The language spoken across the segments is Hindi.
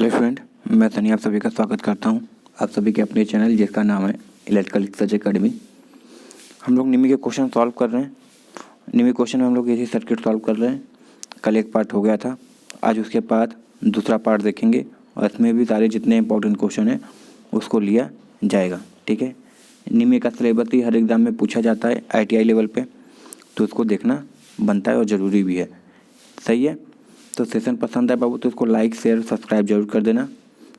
हेलो फ्रेंड, मैं सनी आप सभी का स्वागत करता हूं आप सभी के अपने चैनल जिसका नाम है इलेक्ट्रिकल रिसर्च अकेडमी। हम लोग निमी के क्वेश्चन सॉल्व कर रहे हैं। निमी क्वेश्चन में हम लोग एसी सर्किट सॉल्व कर रहे हैं। कल एक पार्ट हो गया था, आज उसके बाद दूसरा पार्ट देखेंगे और इसमें भी सारे जितने इंपॉर्टेंट क्वेश्चन हैं उसको लिया जाएगा। ठीक है, निमी का सिलेबस ही हर एग्ज़ाम में पूछा जाता है ITI लेवल पर, तो उसको देखना बनता है और ज़रूरी भी है। सही है, तो सेशन पसंद है बाबू तो इसको लाइक शेयर सब्सक्राइब जरूर कर देना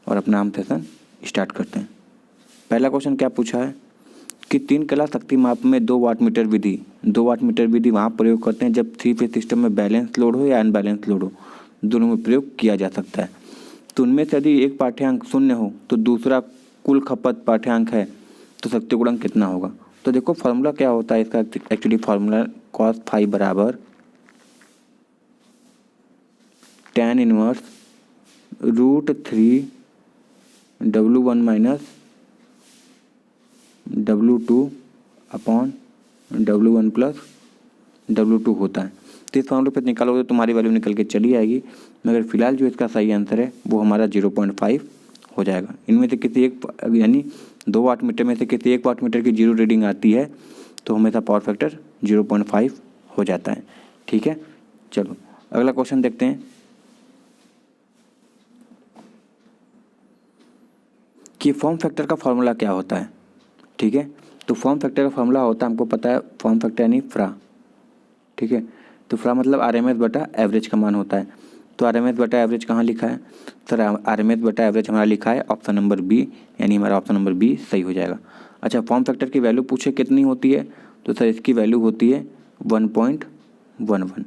और अपना हम सेशन स्टार्ट करते हैं। पहला क्वेश्चन क्या पूछा है कि 3 कला शक्ति माप में 2 वाट मीटर विधि वहाँ प्रयोग करते हैं जब 3 फेज सिस्टम में बैलेंस लोड हो या अनबैलेंस लोड हो, दोनों में प्रयोग किया जा सकता है। तो उनमें से यदि एक पाठ्यांक 0 हो तो दूसरा कुल खपत पाठ्यांक है तो शक्ति गुणक कितना होगा। तो देखो फार्मूला क्या होता है इसका, एक्चुअली फार्मूला cos फाई बराबर tan inverse √3 W1 minus W2 upon W1 plus W2 होता है। तो इस फॉर्मूले पे निकालोगे तो तुम्हारी वैल्यू निकल के चली आएगी, मगर फिलहाल जो इसका सही आंसर है वो हमारा 0.5 हो जाएगा। इनमें से किसी एक यानी 2 वाट मीटर में से किसी एक वाट मीटर की जीरो रीडिंग आती है तो हमेशा पावर फैक्टर 0.5 हो जाता है। ठीक है, चलो अगला क्वेश्चन देखते हैं कि फॉर्म फैक्टर का फॉर्मूला क्या होता है। ठीक है, तो फॉर्म फैक्टर का फॉर्मूला होता है, हमको पता है फॉर्म फैक्टर यानी फ्रा। ठीक है, तो फ्रा मतलब RMS बटा एवरेज का मान होता है। तो RMS बटा एवरेज कहाँ लिखा है सर, RMS बटा एवरेज हमारा लिखा है ऑप्शन नंबर बी, यानी हमारा ऑप्शन नंबर बी सही हो जाएगा। अच्छा, फॉर्म फैक्टर की वैल्यू पूछे कितनी होती है, तो सर इसकी वैल्यू होती है 1.11।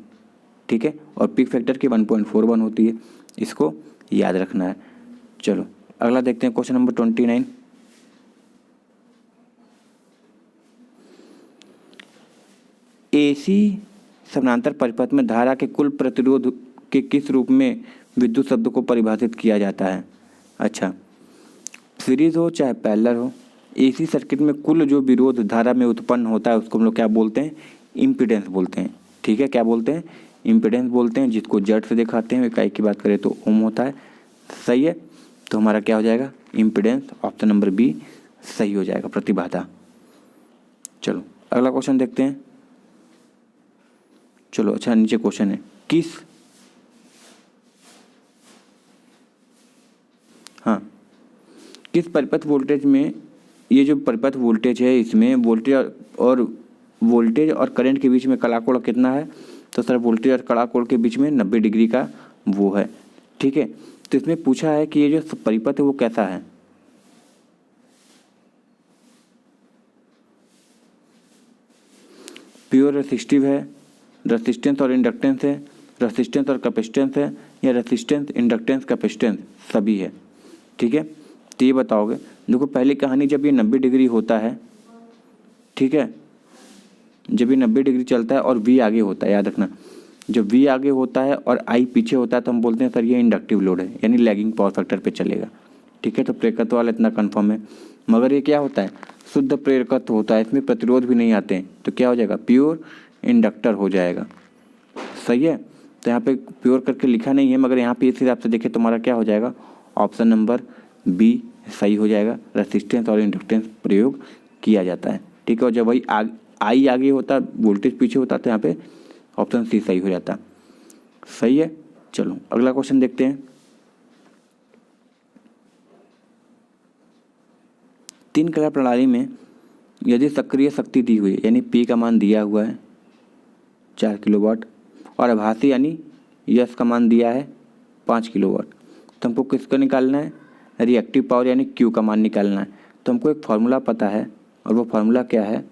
ठीक है, और पीक फैक्टर की 1.41 होती है, इसको याद रखना है। चलो अगला देखते हैं क्वेश्चन नंबर 29। AC समानांतर परिपथ में धारा के कुल प्रतिरोध के किस रूप में विद्युत शब्द को परिभाषित किया जाता है। अच्छा, सीरीज हो चाहे पैरेलल हो, AC सर्किट में कुल जो विरोध धारा में उत्पन्न होता है उसको हम लोग क्या बोलते हैं, इम्पीडेंस बोलते हैं। ठीक है, क्या बोलते हैं, इम्पीडेंस बोलते हैं, जिसको जेड से दिखाते हैं। इकाई की बात करें तो ओम होता है। सही है, तो हमारा क्या हो जाएगा, इम्पीडेंस ऑप्शन नंबर बी सही हो जाएगा, प्रतिबाधा। चलो अगला क्वेश्चन देखते हैं। चलो अच्छा, नीचे क्वेश्चन है किस परिपथ वोल्टेज में, ये जो परिपथ वोल्टेज है इसमें वोल्टेज और करंट के बीच में कलाकोण कितना है। तो सर वोल्टेज और कलाकोण के बीच में 90 डिग्री का वो है। ठीक है, तो इसमें पूछा है कि ये जो परिपथ है वो कैसा है। प्योर रेसिस्टिव है, रेसिस्टेंस और इंडक्टेंस है, रेसिस्टेंस और कैपेसिटेंस है, या रेसिस्टेंस इंडक्टेंस कैपेसिटेंस सभी है। ठीक है, तो ये बताओगे। देखो पहली कहानी, जब ये 90 डिग्री होता है, ठीक है, जब ये 90 डिग्री चलता है और V आगे होता है, याद रखना, जब V आगे होता है और I पीछे होता है तो हम बोलते हैं सर ये इंडक्टिव लोड है, यानी लैगिंग पावर फैक्टर पे चलेगा। ठीक है, तो प्रेरकत्व वाला इतना कन्फर्म है। मगर ये क्या होता है, शुद्ध प्रेरकत्व होता है, इसमें प्रतिरोध भी नहीं आते हैं, तो क्या हो जाएगा, प्योर इंडक्टर हो जाएगा। सही है, तो यहाँ पे प्योर करके लिखा नहीं है, मगर यहाँ पे इस हिसाब से देखें तो हमारा क्या हो जाएगा, ऑप्शन नंबर बी सही हो जाएगा। रेसिस्टेंस और इंडक्टेंस प्रयोग किया जाता है। ठीक है, और जब वही आई आगे होता, वोल्टेज पीछे होता, तो यहाँ पे ऑप्शन सी सही हो जाता। सही है, चलो अगला क्वेश्चन देखते हैं। 3 कला प्रणाली में यदि सक्रिय शक्ति दी हुई है, यानी P का मान दिया हुआ है 4 किलोवाट, और आभासी यानी यस का मान दिया है 5 किलोवाट, तो हमको किसका निकालना है, रिएक्टिव पावर यानी Q का मान निकालना है। तो हमको एक फार्मूला पता है, और वो फार्मूला क्या है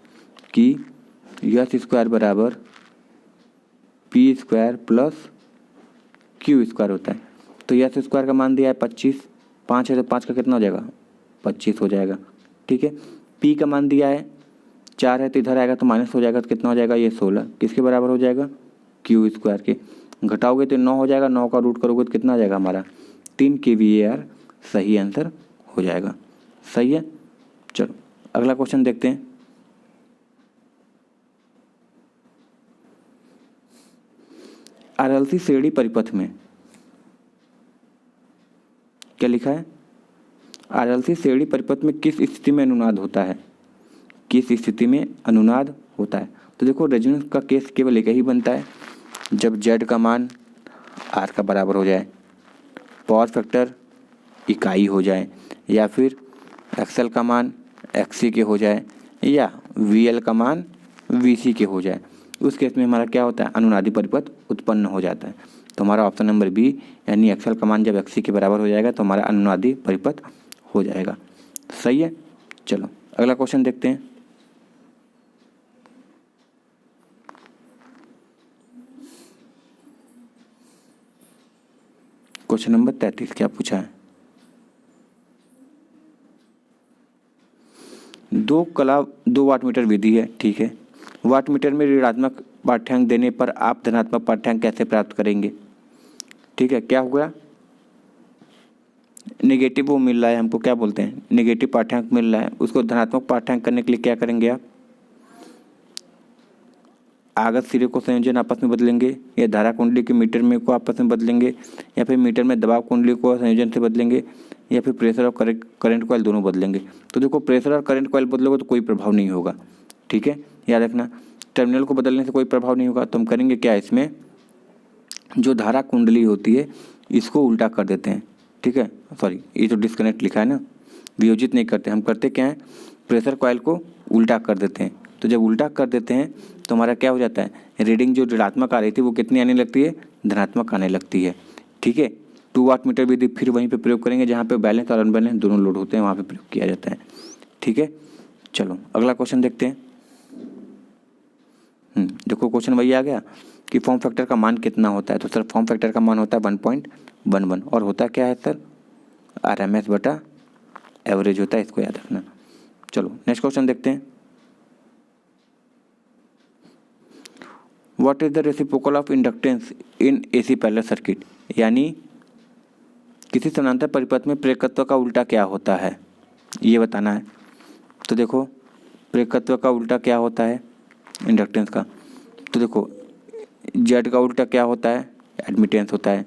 कि यस स्क्वायर बराबर P square plus Q square होता है। तो यस स्क्वायर का मान दिया है 25, 5 है तो 5 का कितना हो जाएगा, 25 हो जाएगा। ठीक है, P का मान दिया है 4 है तो इधर आएगा तो माइनस हो जाएगा, तो कितना हो जाएगा, ये 16 किसके बराबर हो जाएगा, Q स्क्वायर के। घटाओगे तो 9 हो जाएगा, 9 का रूट करोगे तो कितना आ जाएगा हमारा 3 kVAR सही आंसर हो जाएगा। सही है, चलो अगला क्वेश्चन देखते हैं। RLC श्रेणी परिपथ में क्या लिखा है, RLC श्रेणी परिपथ में किस स्थिति में अनुनाद होता है, किस स्थिति में अनुनाद होता है। तो देखो रेजोनेंस का केस केवल एक ही बनता है, जब Z का मान R का बराबर हो जाए, पावर फैक्टर इकाई हो जाए, या फिर XL का मान XC के हो जाए, या VL का मान VC के हो जाए। उस केस में हमारा क्या होता है, अनुनादी परिपथ उत्पन्न हो जाता है। तो हमारा ऑप्शन नंबर बी, यानी XL का मान जब XC के बराबर हो जाएगा तो हमारा अनुनादी परिपथ हो जाएगा। सही है। चलो अगला क्वेश्चन देखते हैं। क्वेश्चन नंबर 33 क्या पूछा है, दो वाटमीटर विधि है। ठीक है, वाटमीटर में ऋणात्मक पाठ्यांक देने पर आप धनात्मक पाठ्यांक कैसे प्राप्त करेंगे। ठीक है, क्या हुआ, नेगेटिव वो मिल रहा है हमको, क्या बोलते हैं, नेगेटिव पाठ्यांक मिल रहा है, उसको धनात्मक पाठ्यांक करने के लिए क्या करेंगे आप, आगत सिरे को संयोजन आपस में बदलेंगे, या धारा कुंडली के मीटर में को आपस में बदलेंगे, या फिर मीटर में दबाव कुंडली को संयोजन से बदलेंगे, या फिर प्रेशर और करंट कॉइल दोनों बदलेंगे। तो देखो प्रेशर और करंट कॉइल बदलोगे तो कोई प्रभाव नहीं होगा। ठीक है, याद रखना, टर्मिनल को बदलने से कोई प्रभाव नहीं होगा। तो हम करेंगे क्या, इसमें जो धारा कुंडली होती है इसको उल्टा कर देते हैं। ठीक है, सॉरी ये जो डिस्कनेक्ट लिखा है ना, वियोजित नहीं करते, हम करते क्या है, प्रेशर कॉइल को उल्टा कर देते हैं। तो जब उल्टा कर देते हैं तो हमारा क्या हो जाता है, रीडिंग जो ऋणात्मक आ रही थी वो कितनी आने लगती है, धनात्मक आने लगती है। ठीक है, 2 वाटमीटर विधि फिर वहीं पे प्रयोग करेंगे जहाँ पे बैलेंस और अनबैलेंस दोनों लोड होते हैं, वहाँ पे प्रयोग किया जाता है। ठीक है, चलो अगला क्वेश्चन देखते हैं। देखो क्वेश्चन वही आ गया कि फॉर्म फैक्टर का मान कितना होता है। तो सर फॉर्म फैक्टर का मान होता है 1.11, और होता क्या है सर, RMS बटा एवरेज होता है, इसको याद रखना। चलो नेक्स्ट क्वेश्चन देखते हैं। What is the reciprocal of inductance in AC parallel circuit, यानी किसी समानांतर परिपथ में प्रेरकत्व का उल्टा क्या होता है, ये बताना है। तो देखो प्रेरकत्व का उल्टा क्या होता है, इंडक्टेंस का। तो देखो Z का उल्टा क्या होता है, एडमिटेंस होता है।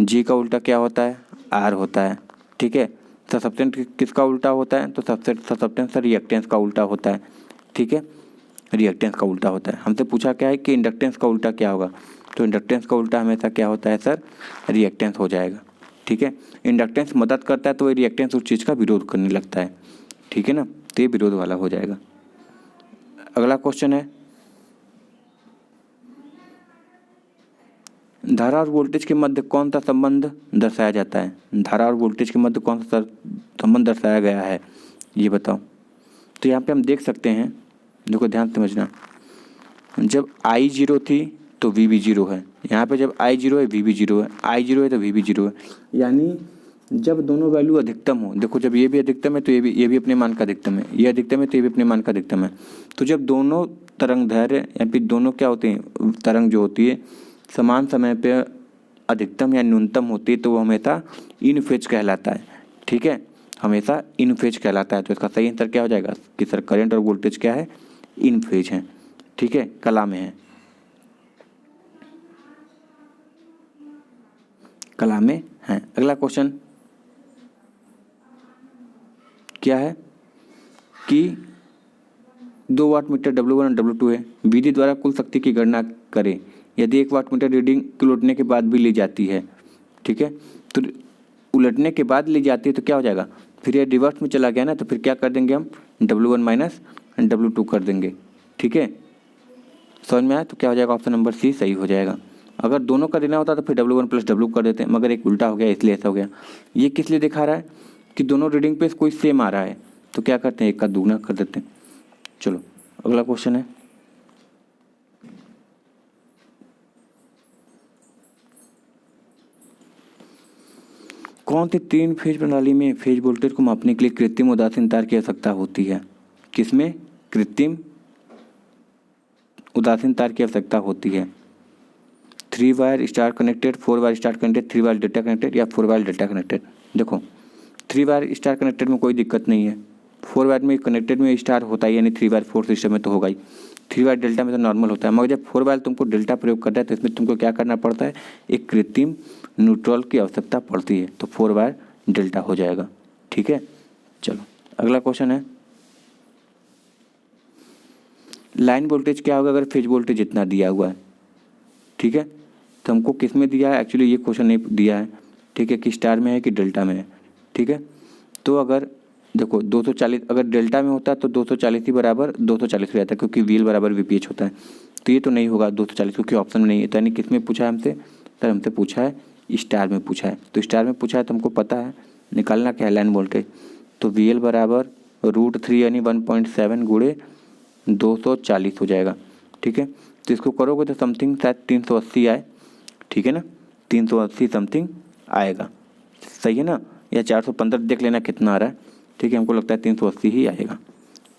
G का उल्टा क्या होता है, R होता है। ठीक है, ससेप्टेंस किसका उल्टा होता है, तो ससेप्टेंस रिएक्टेंस का उल्टा होता है। ठीक है, रिएक्टेंस का उल्टा होता है। हमसे पूछा क्या है कि इंडक्टेंस का उल्टा क्या होगा, तो इंडक्टेंस का उल्टा हमेशा क्या होता है सर, रिएक्टेंस हो जाएगा। ठीक है, इंडक्टेंस मदद करता है तो ये रिएक्टेंस उस चीज़ का विरोध करने लगता है। ठीक है ना, तो ये विरोध वाला हो जाएगा। अगला क्वेश्चन है, धारा और वोल्टेज के मध्य कौन सा संबंध दर्शाया जाता है, धारा और वोल्टेज के मध्य कौन सा संबंध दर्शाया गया है, ये बताओ। तो यहाँ पे हम देख सकते हैं, देखो ध्यान से समझना, जब I 0 थी तो V भी 0 है, यहाँ पे जब I 0 है V भी 0 है, I 0 है तो V भी 0 है। यानी जब दोनों वैल्यू अधिकतम हो, देखो जब ये भी अधिकतम है तो ये भी अपने मान का अधिकतम है, ये अधिकतम है तो ये भी अपने मान का अधिकतम है। तो जब दोनों तरंग दैर्घ्य या फिर दोनों क्या होते हैं, तरंग जो होती है समान समय पे अधिकतम या न्यूनतम होती है तो वो हमेशा इन फेज कहलाता है। ठीक है, हमेशा इन फेज कहलाता है। तो इसका सही आंसर क्या हो जाएगा कि सर करंट और वोल्टेज क्या है, इन फेज हैं। ठीक है, कला में है, कला में है। अगला क्वेश्चन क्या है कि 2 वाटमीटर W1 और W2 है, विधि द्वारा कुल शक्ति की गणना करें यदि 1 वाटमीटर रीडिंग उलटने के बाद भी ली जाती है। ठीक है, तो उलटने के बाद ली जाती है तो क्या हो जाएगा, फिर ये रिवर्स में चला गया ना, तो फिर क्या कर देंगे हम, W1 माइनस W2 कर देंगे। ठीक है, समझ में आया, तो क्या हो जाएगा, ऑप्शन नंबर सी सही हो जाएगा। अगर दोनों का देना होता तो फिर W1 प्लस W कर देते हैं, मगर एक उल्टा हो गया इसलिए ऐसा हो गया। ये किस लिए दिखा रहा है कि दोनों रीडिंग पे कोई सेम आ रहा है, तो क्या करते हैं, एक का दुगना कर देते हैं। चलो अगला क्वेश्चन है, कौन सी 3 फेज प्रणाली में फेज वोल्टेज को मापने के लिए कृत्रिम उदासीन तार की आवश्यकता होती है, किसमें कृत्रिम उदासीन तार की आवश्यकता होती है, 3 wire star connected, 4 wire star connected, 3 wire delta connected या 4 वायर डेल्टा कनेक्टेड। देखो 3 वायर स्टार कनेक्टेड में कोई दिक्कत नहीं है, 4 वायर में कनेक्टेड में स्टार होता है, यानी 3 वायर 4 सिस्टम में तो होगा ही, 3 वायर डेल्टा में तो नॉर्मल होता है। मगर जब 4 वायर तुमको डेल्टा प्रयोग करता है तो इसमें तुमको क्या करना पड़ता है, एक कृत्रिम न्यूट्रल की आवश्यकता पड़ती है। तो 4 वायर डेल्टा हो जाएगा। ठीक है, चलो अगला क्वेश्चन है, लाइन वोल्टेज क्या होगा अगर फेज वोल्टेज इतना दिया हुआ है। ठीक है, तो हमको किस में दिया है, एक्चुअली ये क्वेश्चन नहीं दिया है। ठीक है, कि स्टार में है कि डेल्टा में है। ठीक है, तो अगर देखो 240 अगर डेल्टा में होता है तो 240 ही बराबर 240 रहता है, क्योंकि VL बराबर VPH होता है। तो ये तो नहीं होगा 240, क्योंकि ऑप्शन में नहीं है। तो यानी किस में पूछा है हमसे, तो हमसे पूछा है स्टार में पूछा है। तो स्टार में पूछा है तो हमको पता है निकालना क्या है लाइन वोल्टेज। तो VL बराबर √3 यानी 1.7 गुणे 240 हो जाएगा। ठीक है, तो इसको करोगे तो समथिंग शायद 380 आए। ठीक है ना, 380 समथिंग आएगा। सही है ना, या 415 देख लेना कितना आ रहा है। ठीक है, हमको लगता है 380 ही आएगा।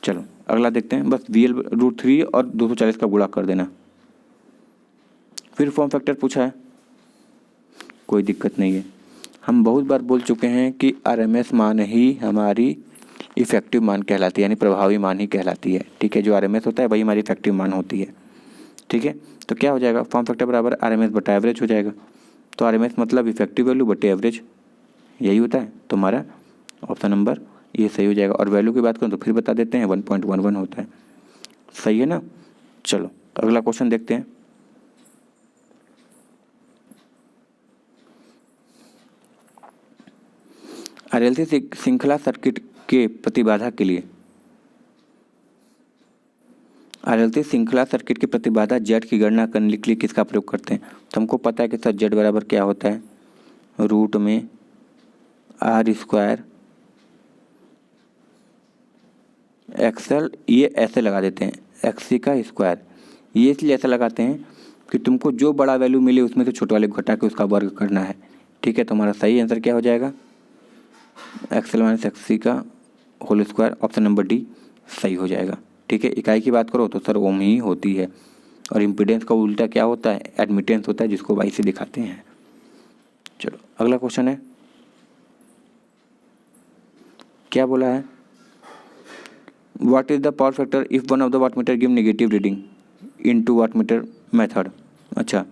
चलो अगला देखते हैं, बस VL √3 और 240 का गुणा कर देना। फिर फॉर्म फैक्टर पूछा है, कोई दिक्कत नहीं है। हम बहुत बार बोल चुके हैं कि RMS मान ही हमारी इफेक्टिव मान कहलाती है, यानी प्रभावी मान ही कहलाती है। ठीक है, जो RMS होता है वही हमारी इफेक्टिव मान होती है। ठीक है, तो क्या हो जाएगा, फॉर्म फैक्टर बराबर RMS बटा एवरेज हो जाएगा। तो RMS मतलब इफेक्टिव वैल्यू बटे एवरेज, यही होता है। तो हमारा ऑप्शन नंबर ये सही हो जाएगा। और वैल्यू की बात करूँ तो फिर बता देते हैं 1.11 होता है। सही है ना, चलो अगला क्वेश्चन देखते हैं। RLC श्रृंखला सर्किट के प्रतिबाधा के लिए, RLC श्रृंखला सर्किट की प्रतिबाधा Z की गणना करने के लिए किसका प्रयोग करते हैं। तो हमको पता है कि सर Z बराबर क्या होता है, रूट में R² XL, ये ऐसे लगा देते हैं XC का स्क्वायर। ये इसलिए ऐसा लगाते हैं कि तुमको जो बड़ा वैल्यू मिले उसमें से छोटे वाले को घटा के उसका वर्ग करना है। ठीक है, तो हमारा सही आंसर क्या हो जाएगा, XL - XC का whole square, option number D सही हो जाएगा। ठीक है, इकाई की बात करो तो सर ओम ही होती है। और इम्पीडेंस का उल्टा क्या होता है, एडमिटेंस होता है, जिसको वाई से दिखाते हैं। चलो अगला क्वेश्चन है, क्या बोला है, what is the power factor if one of the wattmeter give negative reading into wattmeter method. अच्छा,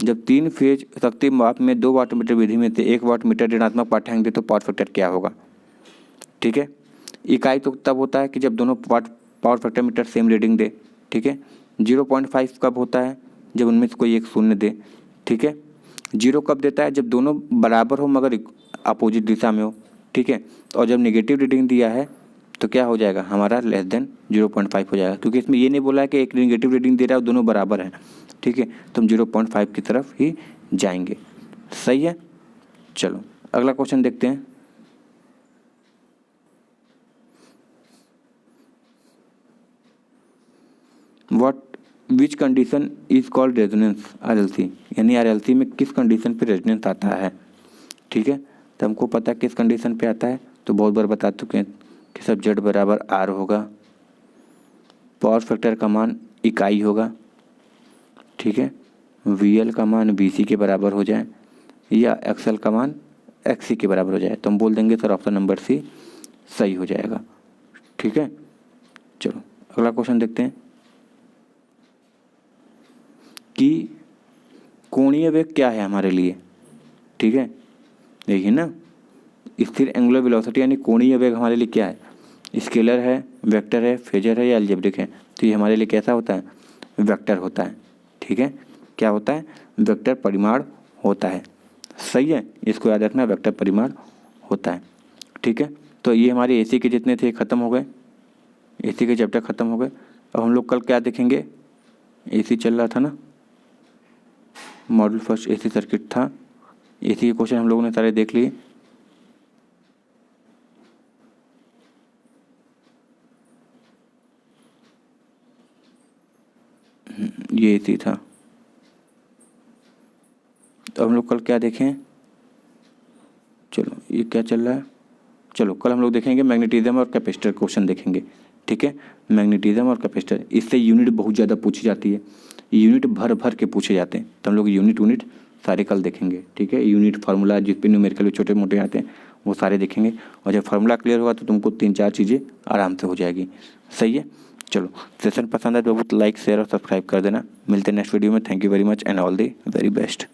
जब 3 फेज शक्ति माप में 2 वाटमीटर विधि में से 1 वाटमीटर ऋणात्मक पाठ्यांक दे तो पावर फैक्टर क्या होगा। ठीक है, इकाई तो तब होता है कि जब दोनों power factor meter same reading दे। ठीक है, 0.5 कब होता है, जब उनमें से कोई एक शून्य दे। ठीक है, 0 कब देता है, जब दोनों बराबर हो मगर अपोजिट दिशा में हो। ठीक है, और जब नेगेटिव रीडिंग दिया है तो क्या हो जाएगा, हमारा लेस देन 0.5 हो जाएगा, क्योंकि इसमें ये नहीं बोला है कि एक नेगेटिव रीडिंग दे रहा है और दोनों बराबर हैं। ठीक है, तो हम 0.5 की तरफ ही जाएंगे। सही है, चलो अगला क्वेश्चन देखते हैं। Which condition is called resonance RLC, यानी RLC में किस कंडीशन पे रेजोनेंस आता है। ठीक है, तो हमको पता है किस कंडीशन पे आता है, तो बहुत बार बता चुके हैं कि सब Z बराबर R होगा, पावर फैक्टर का मान इकाई होगा। ठीक है, VL का मान VC के बराबर हो जाए या XL का मान XC के बराबर हो जाए, तो हम बोल देंगे सर ऑप्शन नंबर सी सही हो जाएगा। ठीक है, चलो अगला क्वेश्चन देखते हैं कि कोणीय वेग क्या है हमारे लिए। ठीक है, देखिए ना, स्थिर एंगुलर वेलोसिटी यानी कोणीय वेग हमारे लिए क्या है, स्केलर है, वेक्टर है, फेजर है या अलजेब्रिक है। तो ये हमारे लिए कैसा होता है, वेक्टर होता है। ठीक है, क्या होता है, वेक्टर परिमाण होता है। सही है, इसको याद रखना, वेक्टर परिमाण होता है। ठीक है, तो ये हमारे AC के जितने थे ख़त्म हो गए, AC के चैप्टर ख़त्म हो गए। अब हम लोग कल क्या देखेंगे, AC चल रहा था ना, मॉड्यूल फर्स्ट AC सर्किट था, AC के क्वेश्चन हम लोगों ने सारे देख लिए। ये AC था, तो हम लोग कल क्या देखें, चलो ये क्या चल रहा है, चलो कल हम लोग देखेंगे मैग्नेटिज्म और कैपेसिटर क्वेश्चन देखेंगे। ठीक है, मैग्नेटिज्म और कैपेसिटर, इससे यूनिट बहुत ज़्यादा पूछी जाती है, यूनिट भर भर के पूछे जाते हैं, तो हम लोग यूनिट सारे कल देखेंगे। ठीक है, यूनिट फार्मूला जिस पे न्यूमेरिकल छोटे मोटे आते हैं वो सारे देखेंगे, और जब फार्मूला क्लियर होगा तो तुमको 3-4 चीज़ें आराम से हो जाएगी। सही है, चलो सेशन पसंद है तो लाइक शेयर और सब्सक्राइब कर देना। मिलते हैं नेक्स्ट वीडियो में। Thank you very much and all the very best.